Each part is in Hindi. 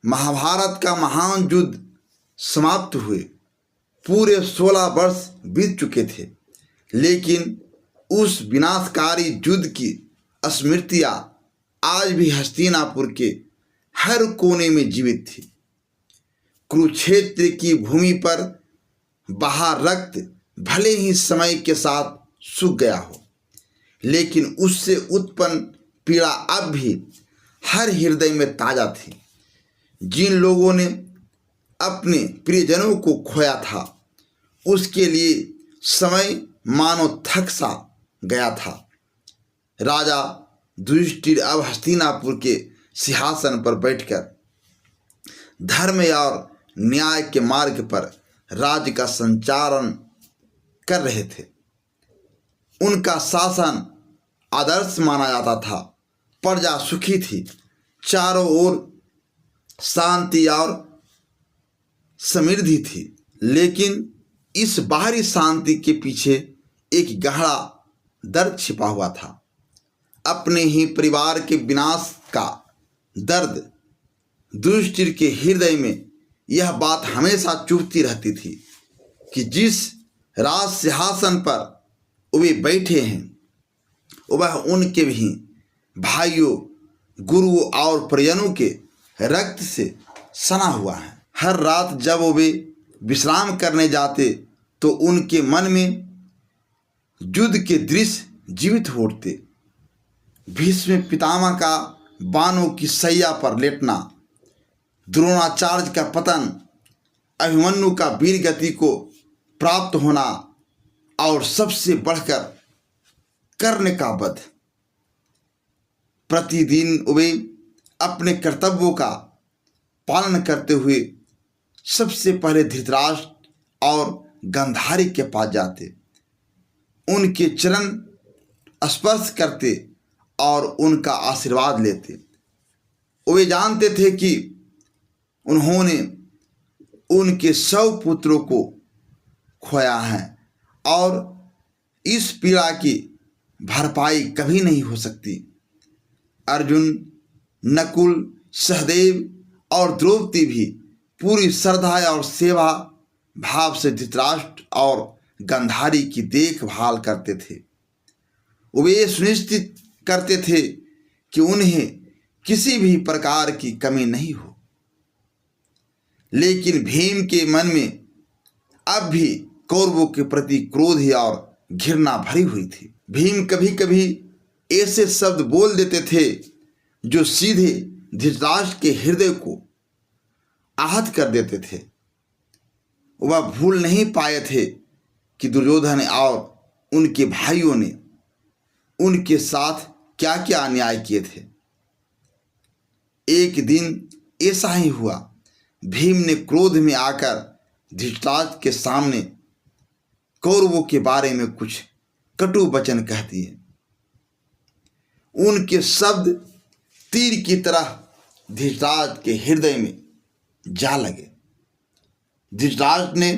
महाभारत का महान युद्ध समाप्त हुए पूरे 16 वर्ष बीत चुके थे, लेकिन उस विनाशकारी युद्ध की स्मृतियाँ आज भी हस्तिनापुर के हर कोने में जीवित थी। कुरुक्षेत्र की भूमि पर बहा रक्त भले ही समय के साथ सूख गया हो, लेकिन उससे उत्पन्न पीड़ा अब भी हर हृदय में ताज़ा थी। जिन लोगों ने अपने प्रियजनों को खोया था, उसके लिए समय मानो थक सा गया था। राजा युधिष्ठिर अब हस्तिनापुर के सिंहासन पर बैठकर धर्म और न्याय के मार्ग पर राज्य का संचालन कर रहे थे। उनका शासन आदर्श माना जाता था, प्रजा सुखी थी, चारों ओर शांति और समृद्धि थी। लेकिन इस बाहरी शांति के पीछे एक गहरा दर्द छिपा हुआ था। अपने ही परिवार के विनाश का दर्द। युधिष्ठिर के हृदय में यह बात हमेशा चुभती रहती थी कि जिस राज सिंहासन पर वे बैठे हैं, वह उनके भी भाइयों, गुरुओं और परिजनों के रक्त से सना हुआ है। हर रात जब वे विश्राम करने जाते तो उनके मन में युद्ध के दृश्य जीवित हो उठते। भीष्म पितामह का बाणों की सैया पर लेटना, द्रोणाचार्य का पतन, अभिमन्यु का वीर गति को प्राप्त होना और सबसे बढ़कर कर्ण का वध। प्रतिदिन वे अपने कर्तव्यों का पालन करते हुए सबसे पहले धृतराष्ट्र और गांधारी के पास जाते, उनके चरण स्पर्श करते और उनका आशीर्वाद लेते। वे जानते थे कि उन्होंने उनके 100 पुत्रों को खोया है और इस पीड़ा की भरपाई कभी नहीं हो सकती। अर्जुन, नकुल, सहदेव और द्रौपदी भी पूरी श्रद्धा और सेवा भाव से धृतराष्ट्र और गांधारी की देखभाल करते थे। वे सुनिश्चित करते थे कि उन्हें किसी भी प्रकार की कमी नहीं हो। लेकिन भीम के मन में अब भी कौरवों के प्रति क्रोध और घृणा भरी हुई थी। भीम कभी कभी ऐसे शब्द बोल देते थे जो सीधे धृतराष्ट्र के हृदय को आहत कर देते थे। वह भूल नहीं पाए थे कि दुर्योधन और उनके भाइयों ने उनके साथ क्या क्या अन्याय किए थे। एक दिन ऐसा ही हुआ। भीम ने क्रोध में आकर धृतराष्ट्र के सामने कौरवों के बारे में कुछ कटु वचन कह दिए। उनके शब्द तीर की तरह धृतराष्ट्र के हृदय में जा लगे। धृतराष्ट्र ने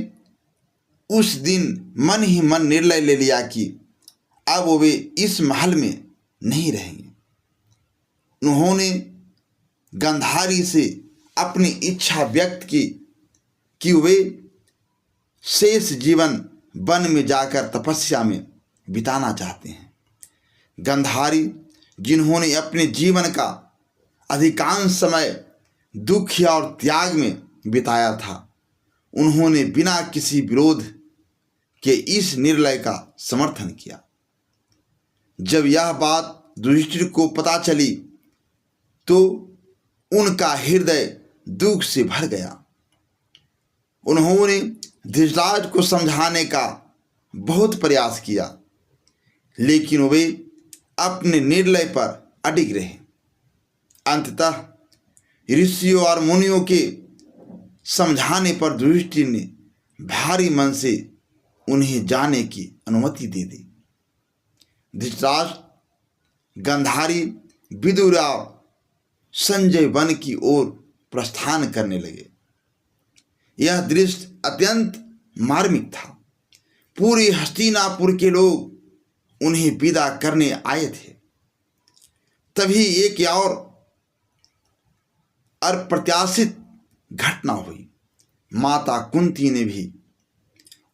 उस दिन मन ही मन निर्णय ले लिया कि अब वे इस महल में नहीं रहेंगे। उन्होंने गांधारी से अपनी इच्छा व्यक्त की कि वे शेष जीवन वन में जाकर तपस्या में बिताना चाहते हैं। गांधारी, जिन्होंने अपने जीवन का अधिकांश समय दुख और त्याग में बिताया था, उन्होंने बिना किसी विरोध के इस निर्णय का समर्थन किया। जब यह बात युधिष्ठिर को पता चली तो उनका हृदय दुख से भर गया। उन्होंने धृतराष्ट्र को समझाने का बहुत प्रयास किया, लेकिन वे अपने निर्णय पर अडिग रहे। अंततः ऋषियों और मुनियों के समझाने पर युधिष्ठिर ने भारी मन से उन्हें जाने की अनुमति दे दी। धृतराष्ट्र, गांधारी, विदुर और संजय वन की ओर प्रस्थान करने लगे। यह दृश्य अत्यंत मार्मिक था। पूरे हस्तिनापुर के लोग उन्हें विदा करने आए थे। तभी एक और अप्रत्याशित घटना हुई। माता कुंती ने भी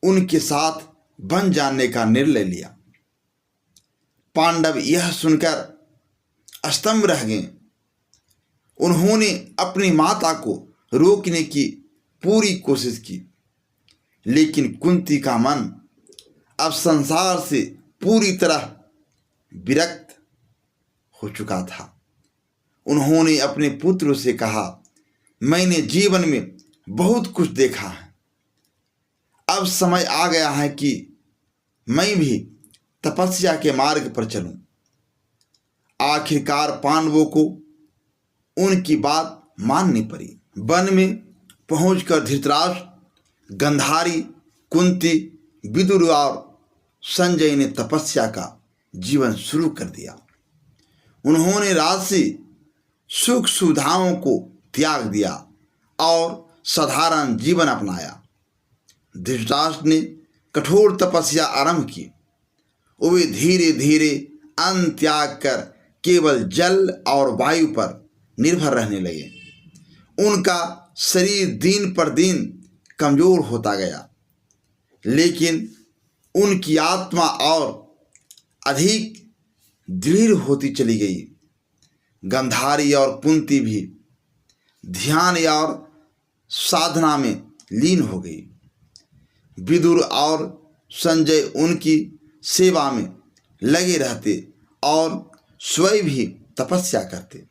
उनके साथ वन जाने का निर्णय लिया। पांडव यह सुनकर स्तंभ रह गए। उन्होंने अपनी माता को रोकने की पूरी कोशिश की, लेकिन कुंती का मन अब संसार से पूरी तरह विरक्त हो चुका था। उन्होंने अपने पुत्र से कहा, मैंने जीवन में बहुत कुछ देखा है, अब समय आ गया है कि मैं भी तपस्या के मार्ग पर चलूं। आखिरकार पांडवों को उनकी बात माननी पड़ी। वन में पहुंचकर धृतराष्ट्र, गांधारी, कुंती, विदुर और संजय ने तपस्या का जीवन शुरू कर दिया। उन्होंने राजसी सुख सुविधाओं को त्याग दिया और साधारण जीवन अपनाया। धृतराष्ट्र ने कठोर तपस्या आरंभ की। वे धीरे धीरे अन्न त्याग कर केवल जल और वायु पर निर्भर रहने लगे। उनका शरीर दिन पर दिन कमजोर होता गया, लेकिन उनकी आत्मा और अधिक दृढ़ होती चली गई। गांधारी और कुंती भी ध्यान और साधना में लीन हो गई। विदुर और संजय उनकी सेवा में लगे रहते और स्वयं भी तपस्या करते।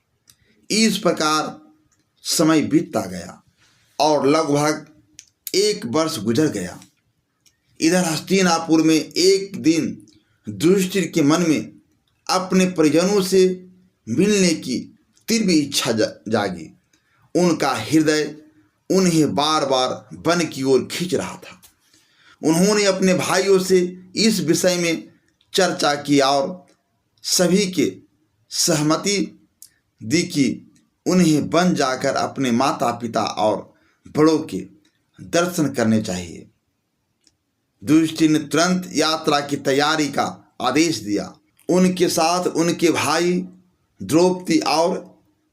इस प्रकार समय बीतता गया और लगभग 1 वर्ष गुजर गया। इधर हस्तिनापुर में एक दिन युधिष्ठिर के मन में अपने परिजनों से मिलने की तीव्र इच्छा जागी। उनका हृदय उन्हें बार बार वन की ओर खींच रहा था। उन्होंने अपने भाइयों से इस विषय में चर्चा की और सभी के सहमति दी कि उन्हें वन जाकर अपने माता पिता और बड़ों के दर्शन करने चाहिए। युधिष्ठिर ने तुरंत यात्रा की तैयारी का आदेश दिया। उनके साथ उनके भाई, द्रौपदी और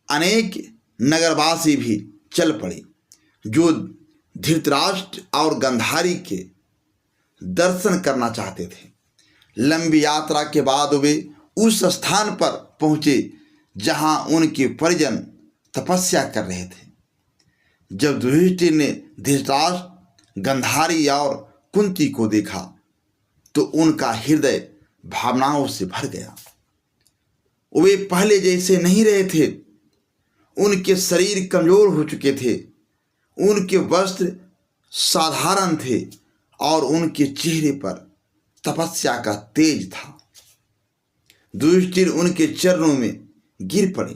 अनेक नगरवासी भी चल पड़े, जो धृतराष्ट्र और गांधारी के दर्शन करना चाहते थे। लंबी यात्रा के बाद वे उस स्थान पर पहुँचे जहाँ उनके परिजन तपस्या कर रहे थे। जब युधिष्ठिर ने धृतराष्ट्र, गांधारी और कुंती को देखा तो उनका हृदय भावनाओं से भर गया। वे पहले जैसे नहीं रहे थे। उनके शरीर कमजोर हो चुके थे, उनके वस्त्र साधारण थे और उनके चेहरे पर तपस्या का तेज था। युधिष्ठिर उनके चरणों में गिर पड़े।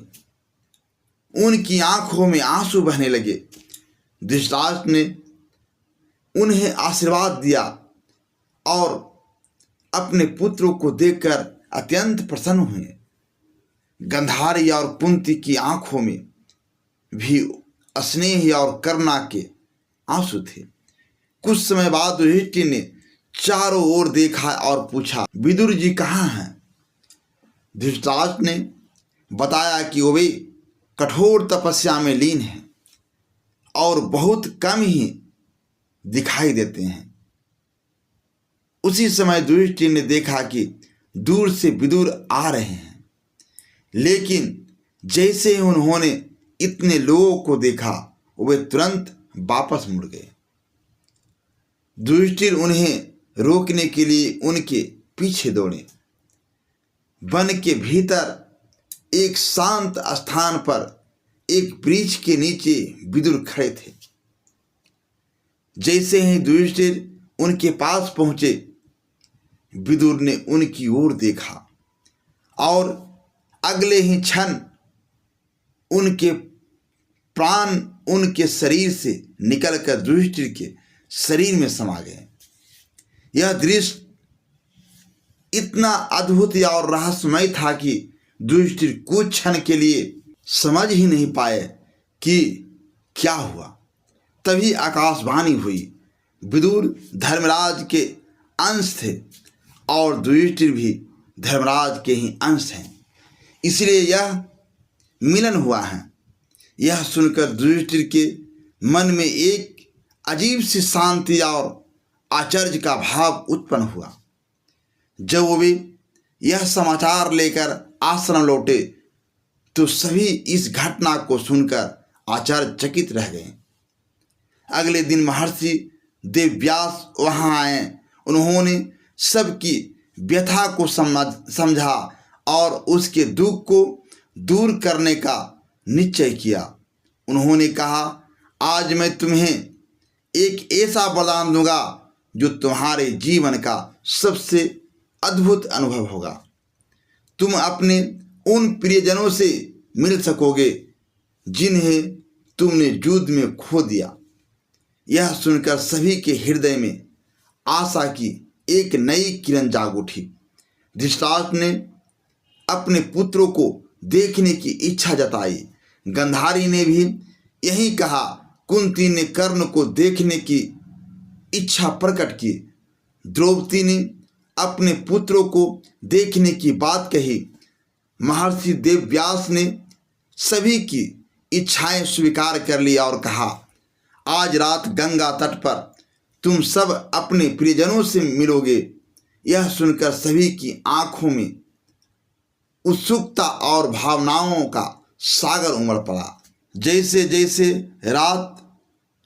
उनकी आंखों में आंसू बहने लगे। धृतराष्ट्र ने उन्हें आशीर्वाद दिया और अपने पुत्रों को देखकर अत्यंत प्रसन्न हुए। गांधारी और कुंती की आंखों में भी स्नेह और करुणा के आंसू थे। कुछ समय बाद युधिष्ठिर ने चारों ओर देखा और पूछा, विदुर जी कहाँ हैं? धृतराष्ट्र ने बताया कि वे कठोर तपस्या में लीन हैं और बहुत कम ही दिखाई देते हैं। उसी समय युधिष्ठिर ने देखा कि दूर से विदुर आ रहे हैं, लेकिन जैसे ही उन्होंने इतने लोगों को देखा वे तुरंत वापस मुड़ गए। युधिष्ठिर उन्हें रोकने के लिए उनके पीछे दौड़े। वन के भीतर एक शांत स्थान पर एक वृक्ष के नीचे विदुर खड़े थे। जैसे ही युधिष्ठिर उनके पास पहुंचे, विदुर ने उनकी ओर देखा और अगले ही क्षण उनके प्राण उनके शरीर से निकलकर युधिष्ठिर के शरीर में समा गए। यह दृश्य इतना अद्भुत और रहस्यमय था कि युधिष्ठिर कुछ क्षण के लिए समझ ही नहीं पाए कि क्या हुआ। तभी आकाशवाणी हुई। विदुर धर्मराज के अंश थे और युधिष्ठिर भी धर्मराज के ही अंश हैं, इसलिए यह मिलन हुआ है। यह सुनकर युधिष्ठिर के मन में एक अजीब सी शांति और आश्चर्य का भाव उत्पन्न हुआ। जब वे यह समाचार लेकर आश्रम लौटे तो सभी इस घटना को सुनकर आश्चर्यचकित रह गए। अगले दिन महर्षि देवव्यास वहां आए। उन्होंने सबकी व्यथा को समझा और उसके दुख को दूर करने का निश्चय किया। उन्होंने कहा, आज मैं तुम्हें एक ऐसा वरदान दूंगा जो तुम्हारे जीवन का सबसे अद्भुत अनुभव होगा। तुम अपने उन प्रियजनों से मिल सकोगे जिन्हें तुमने युद्ध में खो दिया। यह सुनकर सभी के हृदय में आशा की एक नई किरण जाग उठी। धृतराष्ट्र ने अपने पुत्रों को देखने की इच्छा जताई। गांधारी ने भी यही कहा। कुंती ने कर्ण को देखने की इच्छा प्रकट की। द्रौपदी ने अपने पुत्रों को देखने की बात कही। महर्षि देवव्यास ने सभी की इच्छाएं स्वीकार कर ली और कहा, आज रात गंगा तट पर तुम सब अपने प्रियजनों से मिलोगे। यह सुनकर सभी की आंखों में उत्सुकता और भावनाओं का सागर उमड़ पड़ा। जैसे जैसे रात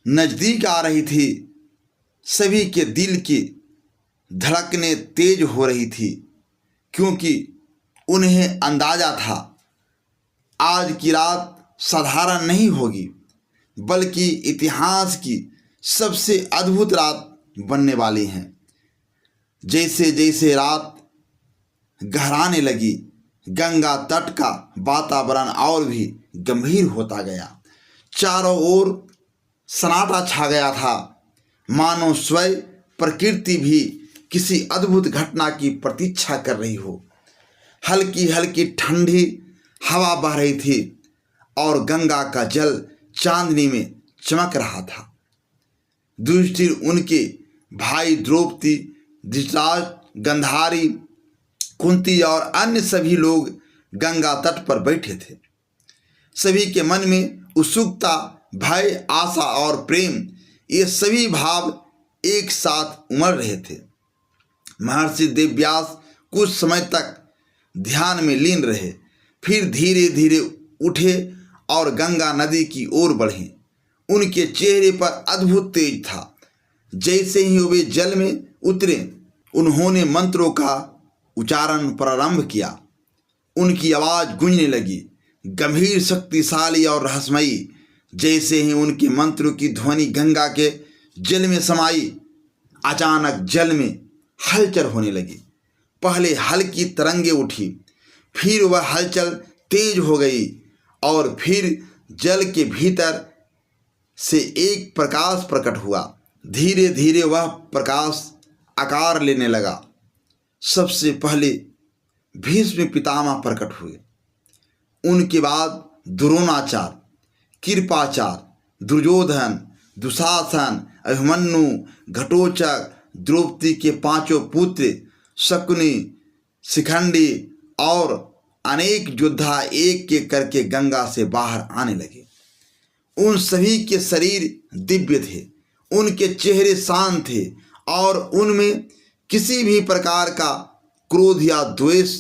नजदीक आ रही थी, सभी के दिल की धड़कनें तेज हो रही थी, क्योंकि उन्हें अंदाजा था आज की रात साधारण नहीं होगी, बल्कि इतिहास की सबसे अद्भुत रात बनने वाली है। जैसे जैसे रात गहराने लगी, गंगा तट का वातावरण और भी गंभीर होता गया। चारों ओर सन्नाटा छा गया था, मानो स्वयं प्रकृति भी किसी अद्भुत घटना की प्रतीक्षा कर रही हो। हल्की हल्की ठंडी हवा बह रही थी और गंगा का जल चांदनी में चमक रहा था। युधिष्ठिर, उनके भाई द्रौपदी, धृतराष्ट्र, गांधारी, कुंती और अन्य सभी लोग गंगा तट पर बैठे थे। सभी के मन में उत्सुकता, भय, आशा और प्रेम, ये सभी भाव एक साथ उमड़ रहे थे। महर्षि देवव्यास कुछ समय तक ध्यान में लीन रहे, फिर धीरे धीरे उठे और गंगा नदी की ओर बढ़े। उनके चेहरे पर अद्भुत तेज था। जैसे ही वे जल में उतरे, उन्होंने मंत्रों का उच्चारण प्रारंभ किया। उनकी आवाज़ गूंजने लगी, गंभीर, शक्तिशाली और रहस्यमयी। जैसे ही उनके मंत्रों की ध्वनि गंगा के जल में समाई, अचानक जल में हलचल होने लगी। पहले हल्की तरंगें उठी, फिर वह हलचल तेज हो गई और फिर जल के भीतर से एक प्रकाश प्रकट हुआ। धीरे धीरे वह प्रकाश आकार लेने लगा। सबसे पहले भीष्म पितामह प्रकट हुए। उनके बाद द्रोणाचार्य, कृपाचार्य, दुर्योधन, दुशासन, अभिमन्यु, घटोत्कच, द्रौपदी के पांचों पुत्र, शकुनि, शिखंडी और अनेक योद्धा एक एक करके गंगा से बाहर आने लगे। उन सभी के शरीर दिव्य थे, उनके चेहरे शांत थे और उनमें किसी भी प्रकार का क्रोध या द्वेष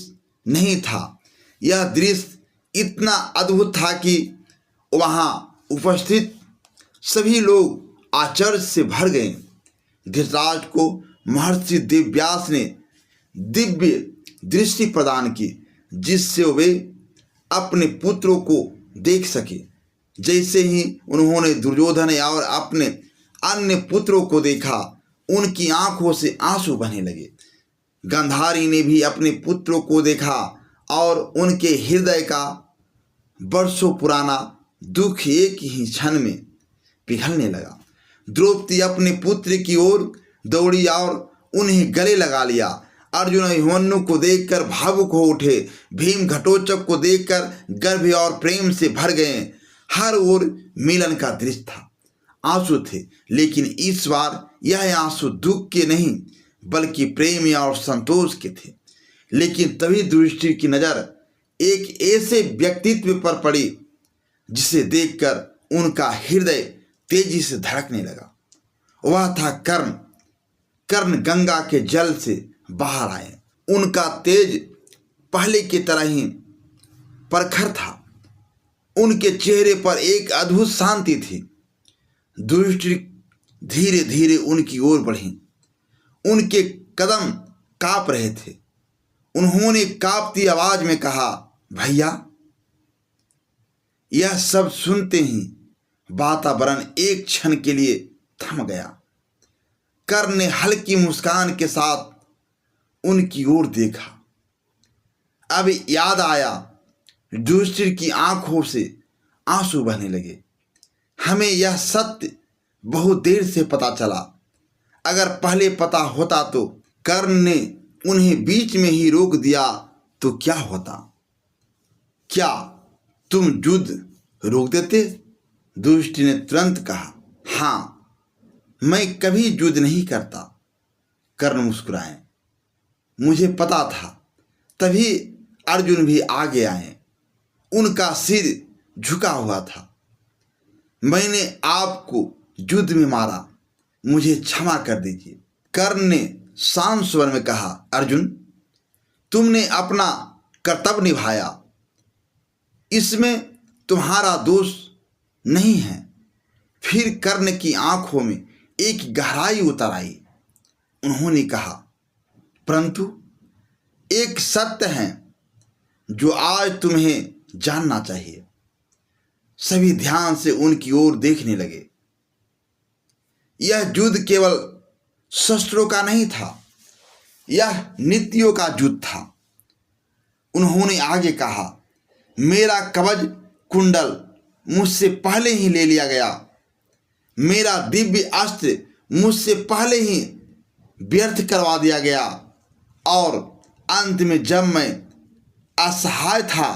नहीं था। यह दृश्य इतना अद्भुत था कि वहाँ उपस्थित सभी लोग आश्चर्य से भर गए। धृतराष्ट्र को महर्षि देवव्यास ने दिव्य दृष्टि प्रदान की, जिससे वे अपने पुत्रों को देख सके। जैसे ही उन्होंने दुर्योधन और अपने अन्य पुत्रों को देखा, उनकी आंखों से आंसू बहने लगे। गांधारी ने भी अपने पुत्रों को देखा और उनके हृदय का वर्षों पुराना दुख एक ही क्षण में पिघलने लगा। द्रौपदी अपने पुत्र की ओर दौड़ी और उन्हें गले लगा लिया। अर्जुन अभिमन्यु को देखकर भावुक हो उठे। भीम घटोत्कच को देखकर गर्व और प्रेम से भर गए। हर ओर मिलन का दृश्य था। आंसू थे, लेकिन इस बार यह आंसू दुख के नहीं बल्कि प्रेम और संतोष के थे। लेकिन तभी युधिष्ठिर की नज़र एक ऐसे व्यक्तित्व पर पड़ी जिसे देखकर उनका हृदय तेजी से धड़कने लगा। वह था कर्ण। कर्ण गंगा के जल से बाहर आए। उनका तेज पहले की तरह ही प्रखर था। उनके चेहरे पर एक अद्भुत शांति थी। दृष्टि धीरे धीरे उनकी ओर बढ़ी। उनके कदम कांप रहे थे। उन्होंने कांपती आवाज में कहा, भैया। यह सब सुनते ही वातावरण एक क्षण के लिए थम गया। कर्ण ने हल्की मुस्कान के साथ उनकी ओर देखा। अब याद आया, युधिष्ठिर की आंखों से आंसू बहने लगे। हमें यह सत्य बहुत देर से पता चला। अगर पहले पता होता तो कर्ण ने उन्हें बीच में ही रोक दिया तो क्या होता? क्या तुम युद्ध रोक देते? युधिष्ठिर ने तुरंत कहा, हाँ, मैं कभी युद्ध नहीं करता। कर्ण मुस्कुराए। मुझे पता था। तभी अर्जुन भी आगे आए। उनका सिर झुका हुआ था। मैंने आपको युद्ध में मारा, मुझे क्षमा कर दीजिए। कर्ण ने शांत स्वर में कहा, अर्जुन, तुमने अपना कर्तव्य निभाया, इसमें तुम्हारा दोष नहीं है। फिर कर्ण की आंखों में एक गहराई उतर आई। उन्होंने कहा, परंतु एक सत्य है जो आज तुम्हें जानना चाहिए। सभी ध्यान से उनकी ओर देखने लगे। यह युद्ध केवल शस्त्रों का नहीं था, यह नीतियों का युद्ध था। उन्होंने आगे कहा, मेरा कवच कुंडल मुझसे पहले ही ले लिया गया। मेरा दिव्य अस्त्र मुझसे पहले ही व्यर्थ करवा दिया गया। और अंत में जब मैं असहाय था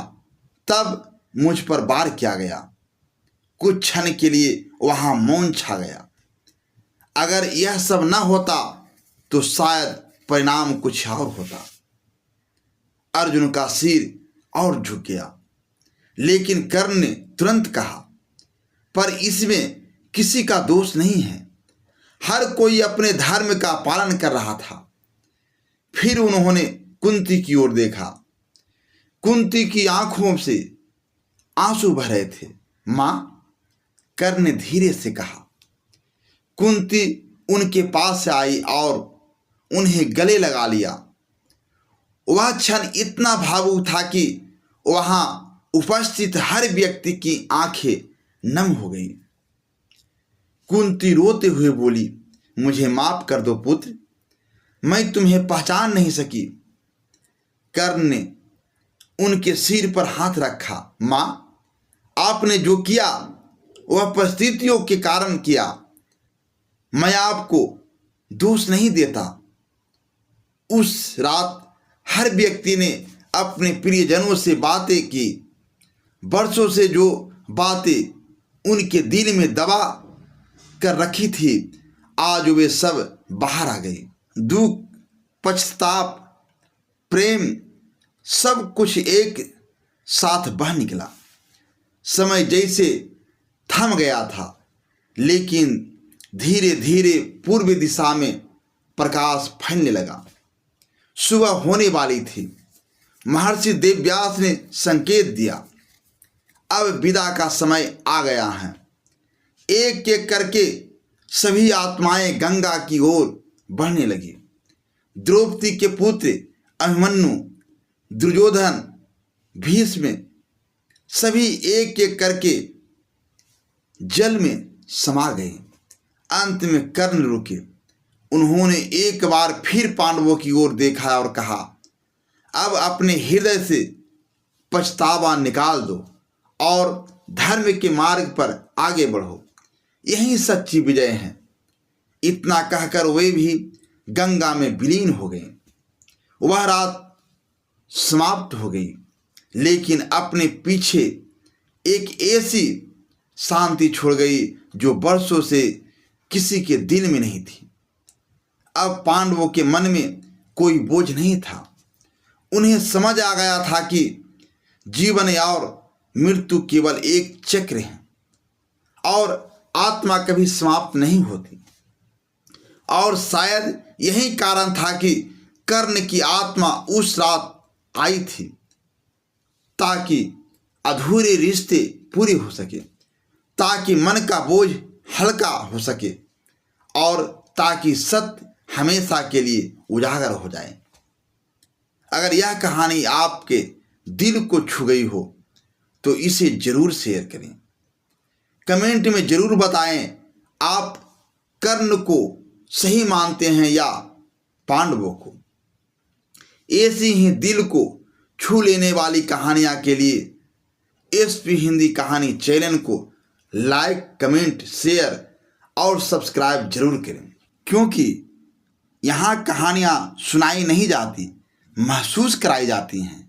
तब मुझ पर वार किया गया। कुछ क्षण के लिए वहां मौन छा गया। अगर यह सब न होता तो शायद परिणाम कुछ और होता। अर्जुन का सिर और झुक गया। लेकिन कर्ण ने तुरंत कहा, पर इसमें किसी का दोष नहीं है। हर कोई अपने धर्म का पालन कर रहा था। फिर उन्होंने कुंती की ओर देखा। कुंती की आंखों से आंसू बह रहे थे। मां, कर्ण ने धीरे से कहा। कुंती उनके पास से आई और उन्हें गले लगा लिया। वह क्षण इतना भावुक था कि वहां उपस्थित हर व्यक्ति की आंखें नम हो गई। कुंती रोते हुए बोली, मुझे माफ कर दो पुत्र, मैं तुम्हें पहचान नहीं सकी। कर्ण ने उनके सिर पर हाथ रखा। मां, आपने जो किया वह परिस्थितियों के कारण किया। मैं आपको दोष नहीं देता। उस रात हर व्यक्ति ने अपने प्रियजनों से बातें की। वर्षों से जो बातें उनके दिल में दबा कर रखी थी, आज वे सब बाहर आ गई। दुख, पश्चाताप, प्रेम, सब कुछ एक साथ बह निकला। समय जैसे थम गया था, लेकिन धीरे धीरे पूर्व दिशा में प्रकाश फैलने लगा। सुबह होने वाली थी। महर्षि देवव्यास ने संकेत दिया, अब विदा का समय आ गया है। एक एक करके सभी आत्माएं गंगा की ओर बढ़ने लगी। द्रौपदी के पुत्र अभिमन्यु, दुर्योधन, भीष्म, सभी एक एक करके जल में समा गए। अंत में कर्ण रुके। उन्होंने एक बार फिर पांडवों की ओर देखा और कहा, अब अपने हृदय से पछतावा निकाल दो और धर्म के मार्ग पर आगे बढ़ो। यही सच्ची विजय है। इतना कहकर वे भी गंगा में विलीन हो गए। वह रात समाप्त हो गई, लेकिन अपने पीछे एक ऐसी शांति छोड़ गई जो वर्षों से किसी के दिल में नहीं थी। अब पांडवों के मन में कोई बोझ नहीं था। उन्हें समझ आ गया था कि जीवन और मृत्यु केवल एक चक्र है और आत्मा कभी समाप्त नहीं होती। और शायद यही कारण था कि कर्ण की आत्मा उस रात आई थी, ताकि अधूरे रिश्ते पूरे हो सके, ताकि मन का बोझ हल्का हो सके और ताकि सत्य हमेशा के लिए उजागर हो जाए। अगर यह कहानी आपके दिल को छू गई हो तो इसे जरूर शेयर करें। कमेंट में जरूर बताएं आप कर्ण को सही मानते हैं या पांडवों को। ऐसी ही दिल को छू लेने वाली कहानियां के लिए एसपी हिंदी कहानी चैनल को लाइक, कमेंट, शेयर और सब्सक्राइब जरूर करें, क्योंकि यहाँ कहानियाँ सुनाई नहीं जाती, महसूस कराई जाती हैं।